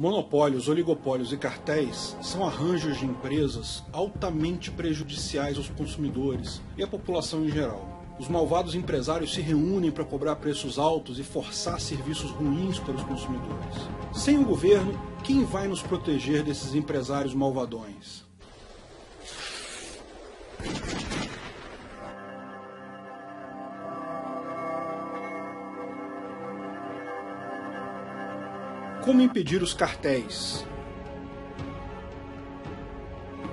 Monopólios, oligopólios e cartéis são arranjos de empresas altamente prejudiciais aos consumidores e à população em geral. Os malvados empresários se reúnem para cobrar preços altos e forçar serviços ruins para os consumidores. Sem o governo, quem vai nos proteger desses empresários malvadões? Como impedir os cartéis?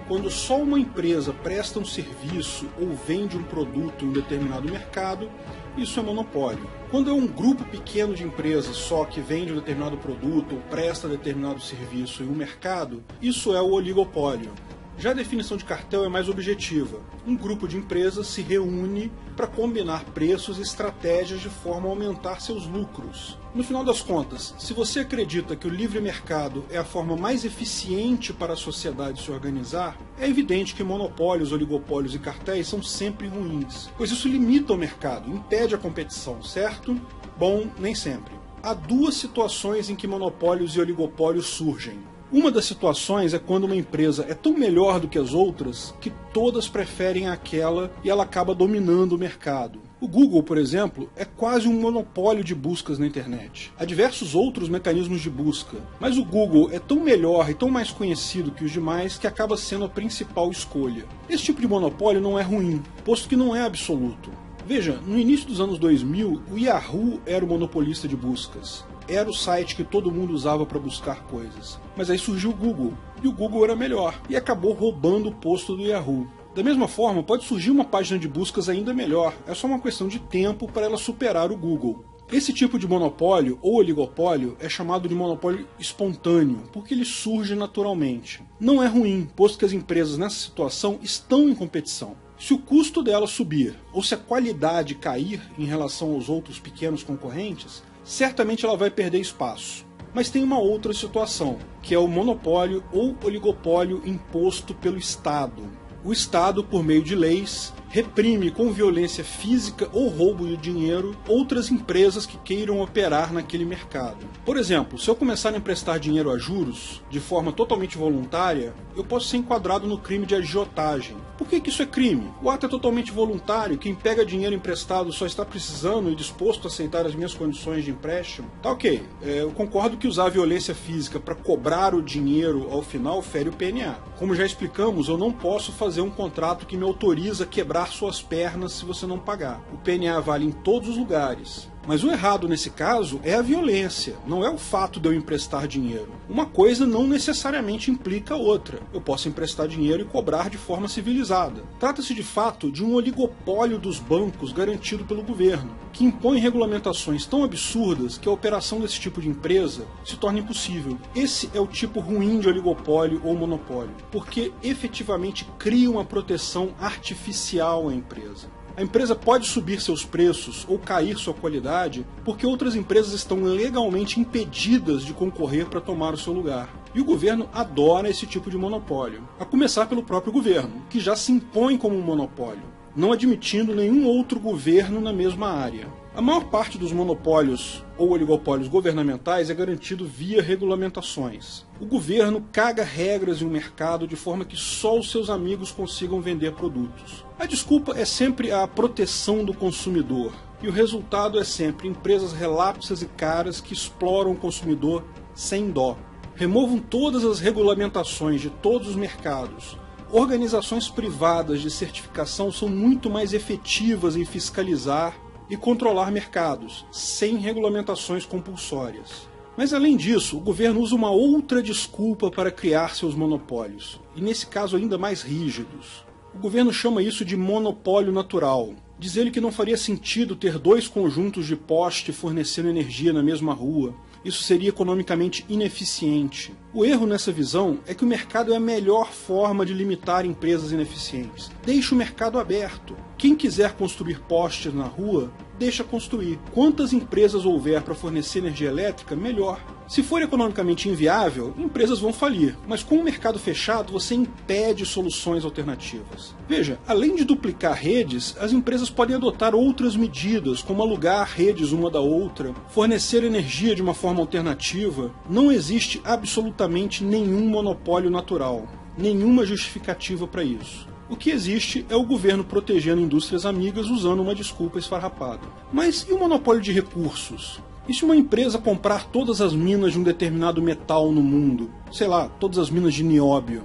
Quando só uma empresa presta um serviço ou vende um produto em um determinado mercado, isso é monopólio. Quando é um grupo pequeno de empresas só que vende um determinado produto ou presta determinado serviço em um mercado, isso é o oligopólio. Já a definição de cartel é mais objetiva. Um grupo de empresas se reúne para combinar preços e estratégias de forma a aumentar seus lucros. No final das contas, se você acredita que o livre mercado é a forma mais eficiente para a sociedade se organizar, é evidente que monopólios, oligopólios e cartéis são sempre ruins, pois isso limita o mercado, impede a competição, certo? Bom, nem sempre. Há duas situações em que monopólios e oligopólios surgem. Uma das situações é quando uma empresa é tão melhor do que as outras que todas preferem aquela e ela acaba dominando o mercado. O Google, por exemplo, é quase um monopólio de buscas na internet. Há diversos outros mecanismos de busca, mas o Google é tão melhor e tão mais conhecido que os demais que acaba sendo a principal escolha. Esse tipo de monopólio não é ruim, posto que não é absoluto. Veja, no início dos anos 2000, o Yahoo era o monopolista de buscas. Era o site que todo mundo usava para buscar coisas. Mas aí surgiu o Google, e o Google era melhor, e acabou roubando o posto do Yahoo. Da mesma forma, pode surgir uma página de buscas ainda melhor, é só uma questão de tempo para ela superar o Google. Esse tipo de monopólio, ou oligopólio, é chamado de monopólio espontâneo, porque ele surge naturalmente. Não é ruim, posto que as empresas nessa situação estão em competição. Se o custo dela subir, ou se a qualidade cair em relação aos outros pequenos concorrentes, certamente ela vai perder espaço. Mas tem uma outra situação, que é o monopólio ou oligopólio imposto pelo Estado. O Estado, por meio de leis, reprime com violência física ou roubo de dinheiro outras empresas que queiram operar naquele mercado. Por exemplo, se eu começar a emprestar dinheiro a juros, de forma totalmente voluntária, eu posso ser enquadrado no crime de agiotagem. Por que isso é crime? O ato é totalmente voluntário, quem pega dinheiro emprestado só está precisando e disposto a aceitar as minhas condições de empréstimo. Tá ok, eu concordo que usar a violência física para cobrar o dinheiro ao final fere o PNA. Como já explicamos, eu não posso fazer um contrato que me autoriza a quebrar suas pernas se você não pagar. O PNA vale em todos os lugares. Mas o errado nesse caso é a violência, não é o fato de eu emprestar dinheiro. Uma coisa não necessariamente implica a outra. Eu posso emprestar dinheiro e cobrar de forma civilizada. Trata-se de fato de um oligopólio dos bancos garantido pelo governo, que impõe regulamentações tão absurdas que a operação desse tipo de empresa se torna impossível. Esse é o tipo ruim de oligopólio ou monopólio, porque efetivamente cria uma proteção artificial à empresa. A empresa pode subir seus preços ou cair sua qualidade porque outras empresas estão legalmente impedidas de concorrer para tomar o seu lugar. E o governo adora esse tipo de monopólio, a começar pelo próprio governo, que já se impõe como um monopólio, não admitindo nenhum outro governo na mesma área. A maior parte dos monopólios ou oligopólios governamentais é garantido via regulamentações. O governo caga regras em um mercado de forma que só os seus amigos consigam vender produtos. A desculpa é sempre a proteção do consumidor, e o resultado é sempre empresas relapsas e caras que exploram o consumidor sem dó. Removam todas as regulamentações de todos os mercados. Organizações privadas de certificação são muito mais efetivas em fiscalizar e controlar mercados, sem regulamentações compulsórias. Mas além disso, o governo usa uma outra desculpa para criar seus monopólios, e nesse caso ainda mais rígidos. O governo chama isso de monopólio natural. Diz ele que não faria sentido ter dois conjuntos de poste fornecendo energia na mesma rua. Isso seria economicamente ineficiente. O erro nessa visão é que o mercado é a melhor forma de limitar empresas ineficientes. Deixe o mercado aberto. Quem quiser construir postes na rua, deixa construir. Quantas empresas houver para fornecer energia elétrica, melhor. Se for economicamente inviável, empresas vão falir, mas com o mercado fechado você impede soluções alternativas. Veja, além de duplicar redes, as empresas podem adotar outras medidas, como alugar redes uma da outra, fornecer energia de uma forma alternativa. Não existe absolutamente nenhum monopólio natural, nenhuma justificativa para isso. O que existe é o governo protegendo indústrias amigas usando uma desculpa esfarrapada. Mas e o monopólio de recursos? E se uma empresa comprar todas as minas de um determinado metal no mundo? Sei lá, todas as minas de nióbio.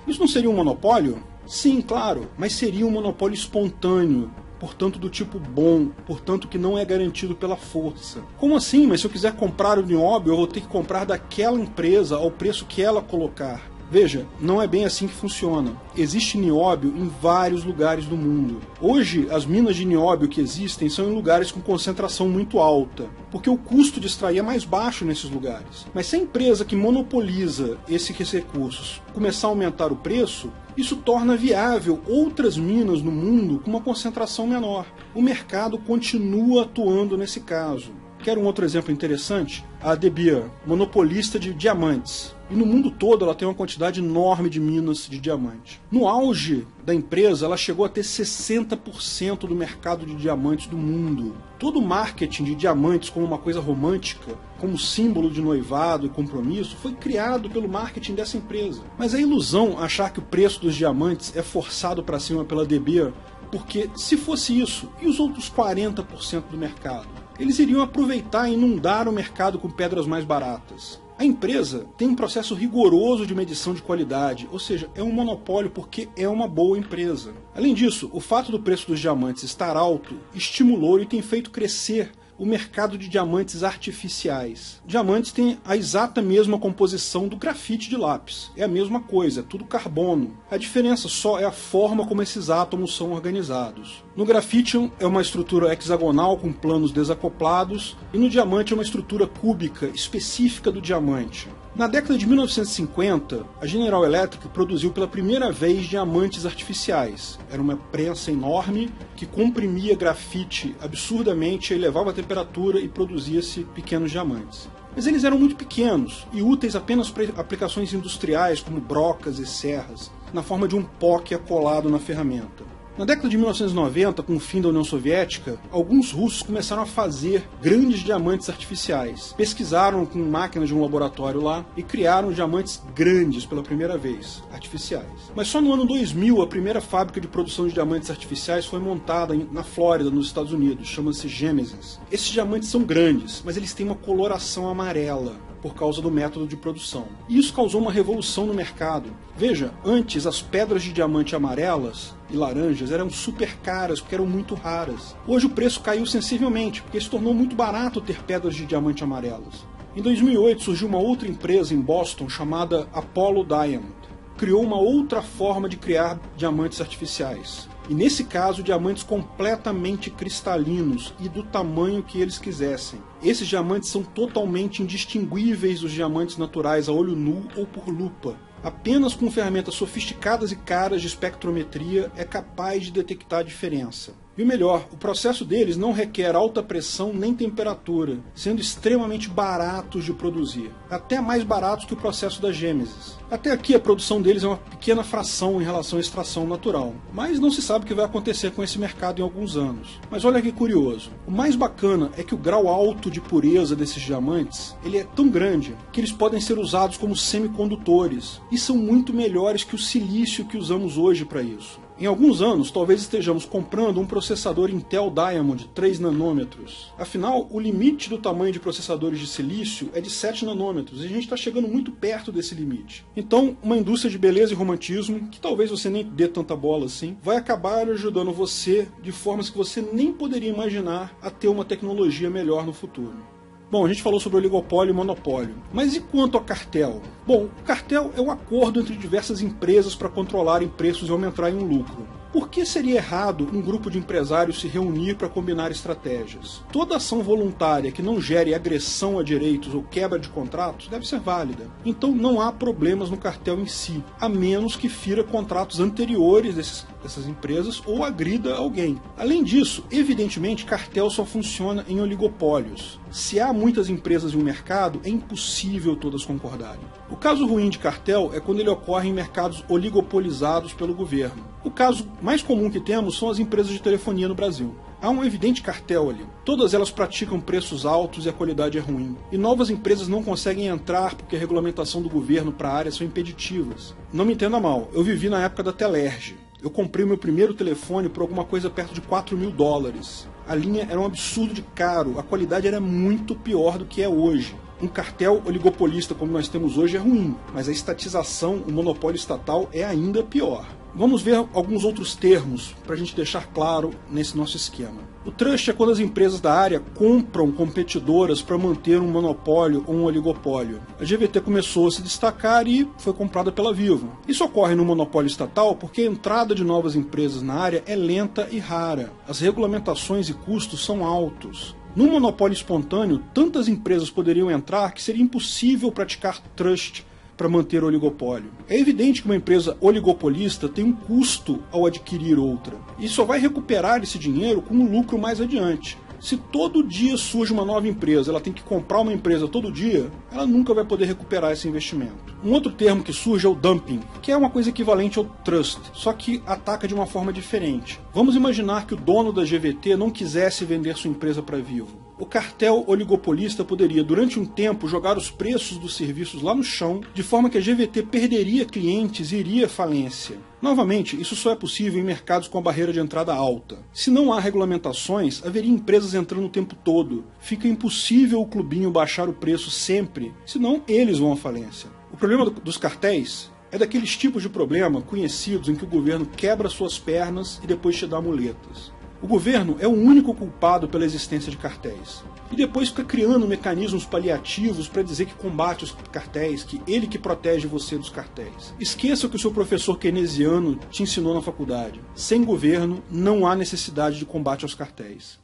Isso não seria um monopólio? Sim, claro, mas seria um monopólio espontâneo, portanto do tipo bom, portanto que não é garantido pela força. Como assim? Mas se eu quiser comprar o nióbio, eu vou ter que comprar daquela empresa ao preço que ela colocar. Veja, não é bem assim que funciona. Existe nióbio em vários lugares do mundo. Hoje, as minas de nióbio que existem são em lugares com concentração muito alta, porque o custo de extrair é mais baixo nesses lugares. Mas se a empresa que monopoliza esses recursos começar a aumentar o preço, isso torna viável outras minas no mundo com uma concentração menor. O mercado continua atuando nesse caso. Quer um outro exemplo interessante? A De Beer, monopolista de diamantes. E no mundo todo ela tem uma quantidade enorme de minas de diamante. No auge da empresa, ela chegou a ter 60% do mercado de diamantes do mundo. Todo o marketing de diamantes como uma coisa romântica, como símbolo de noivado e compromisso, foi criado pelo marketing dessa empresa. Mas é ilusão achar que o preço dos diamantes é forçado para cima pela De Beer, porque se fosse isso, e os outros 40% do mercado? Eles iriam aproveitar e inundar o mercado com pedras mais baratas. A empresa tem um processo rigoroso de medição de qualidade, ou seja, é um monopólio porque é uma boa empresa. Além disso, o fato do preço dos diamantes estar alto estimulou e tem feito crescer o mercado de diamantes artificiais. Diamantes têm a exata mesma composição do grafite de lápis. É a mesma coisa, é tudo carbono. A diferença só é a forma como esses átomos são organizados. No grafite é uma estrutura hexagonal com planos desacoplados, e no diamante é uma estrutura cúbica específica do diamante. Na década de 1950, a General Electric produziu pela primeira vez diamantes artificiais. Era uma prensa enorme que comprimia grafite absurdamente, elevava a temperatura e produzia-se pequenos diamantes. Mas eles eram muito pequenos e úteis apenas para aplicações industriais como brocas e serras, na forma de um pó que é colado na ferramenta. Na década de 1990, com o fim da União Soviética, alguns russos começaram a fazer grandes diamantes artificiais. Pesquisaram com máquinas de um laboratório lá e criaram diamantes grandes pela primeira vez, artificiais. Mas só no ano 2000 a primeira fábrica de produção de diamantes artificiais foi montada na Flórida, nos Estados Unidos, chama-se Genesis. Esses diamantes são grandes, mas eles têm uma coloração amarela por causa do método de produção. E isso causou uma revolução no mercado. Veja, antes as pedras de diamante amarelas e laranjas eram super caras porque eram muito raras. Hoje o preço caiu sensivelmente porque se tornou muito barato ter pedras de diamante amarelas. Em 2008 surgiu uma outra empresa em Boston chamada Apollo Diamond. Criou uma outra forma de criar diamantes artificiais. E nesse caso, diamantes completamente cristalinos e do tamanho que eles quisessem. Esses diamantes são totalmente indistinguíveis dos diamantes naturais a olho nu ou por lupa. Apenas com ferramentas sofisticadas e caras de espectrometria é capaz de detectar a diferença. E o melhor, o processo deles não requer alta pressão nem temperatura, sendo extremamente baratos de produzir. Até mais baratos que o processo da Gêmesis. Até aqui a produção deles é uma pequena fração em relação à extração natural, mas não se sabe o que vai acontecer com esse mercado em alguns anos. Mas olha que curioso, o mais bacana é que o grau alto de pureza desses diamantes, ele é tão grande que eles podem ser usados como semicondutores, e são muito melhores que o silício que usamos hoje para isso. Em alguns anos, talvez estejamos comprando um processador Intel Diamond 3 nanômetros. Afinal, o limite do tamanho de processadores de silício é de 7 nanômetros, e a gente está chegando muito perto desse limite. Então, uma indústria de beleza e romantismo, que talvez você nem dê tanta bola assim, vai acabar ajudando você de formas que você nem poderia imaginar a ter uma tecnologia melhor no futuro. Bom, a gente falou sobre oligopólio e monopólio. Mas e quanto a cartel? Bom, o cartel é um acordo entre diversas empresas para controlarem preços e aumentarem o lucro. Por que seria errado um grupo de empresários se reunir para combinar estratégias? Toda ação voluntária que não gere agressão a direitos ou quebra de contratos deve ser válida. Então não há problemas no cartel em si, a menos que fira contratos anteriores dessas empresas ou agrida alguém. Além disso, evidentemente, cartel só funciona em oligopólios. Se há muitas empresas em um mercado, é impossível todas concordarem. O caso ruim de cartel é quando ele ocorre em mercados oligopolizados pelo governo. O caso mais comum que temos são as empresas de telefonia no Brasil. Há um evidente cartel ali. Todas elas praticam preços altos e a qualidade é ruim. E novas empresas não conseguem entrar porque a regulamentação do governo para a área são impeditivas. Não me entenda mal, eu vivi na época da Telerge. Eu comprei o meu primeiro telefone por alguma coisa perto de $4.000. A linha era um absurdo de caro, a qualidade era muito pior do que é hoje. Um cartel oligopolista como nós temos hoje é ruim, mas a estatização, o monopólio estatal é ainda pior. Vamos ver alguns outros termos para a gente deixar claro nesse nosso esquema. O trust é quando as empresas da área compram competidoras para manter um monopólio ou um oligopólio. A GVT começou a se destacar e foi comprada pela Vivo. Isso ocorre no monopólio estatal porque a entrada de novas empresas na área é lenta e rara. As regulamentações e custos são altos. Num monopólio espontâneo, tantas empresas poderiam entrar que seria impossível praticar trust para manter o oligopólio. É evidente que uma empresa oligopolista tem um custo ao adquirir outra, e só vai recuperar esse dinheiro com um lucro mais adiante. Se todo dia surge uma nova empresa, ela tem que comprar uma empresa todo dia, ela nunca vai poder recuperar esse investimento. Um outro termo que surge é o dumping, que é uma coisa equivalente ao trust, só que ataca de uma forma diferente. Vamos imaginar que o dono da GVT não quisesse vender sua empresa para Vivo. O cartel oligopolista poderia, durante um tempo, jogar os preços dos serviços lá no chão, de forma que a GVT perderia clientes e iria à falência. Novamente, isso só é possível em mercados com a barreira de entrada alta. Se não há regulamentações, haveria empresas entrando o tempo todo. Fica impossível o clubinho baixar o preço sempre, senão eles vão à falência. O problema dos cartéis é daqueles tipos de problema conhecidos em que o governo quebra suas pernas e depois te dá muletas. O governo é o único culpado pela existência de cartéis. E depois fica criando mecanismos paliativos para dizer que combate os cartéis, que ele que protege você dos cartéis. Esqueça o que o seu professor keynesiano te ensinou na faculdade. Sem governo, não há necessidade de combate aos cartéis.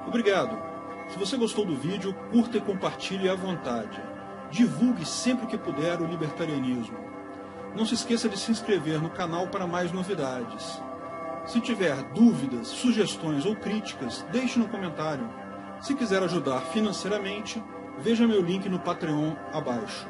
Obrigado. Se você gostou do vídeo, curta e compartilhe à vontade. Divulgue sempre que puder o libertarianismo. Não se esqueça de se inscrever no canal para mais novidades. Se tiver dúvidas, sugestões ou críticas, deixe no comentário. Se quiser ajudar financeiramente, veja meu link no Patreon abaixo.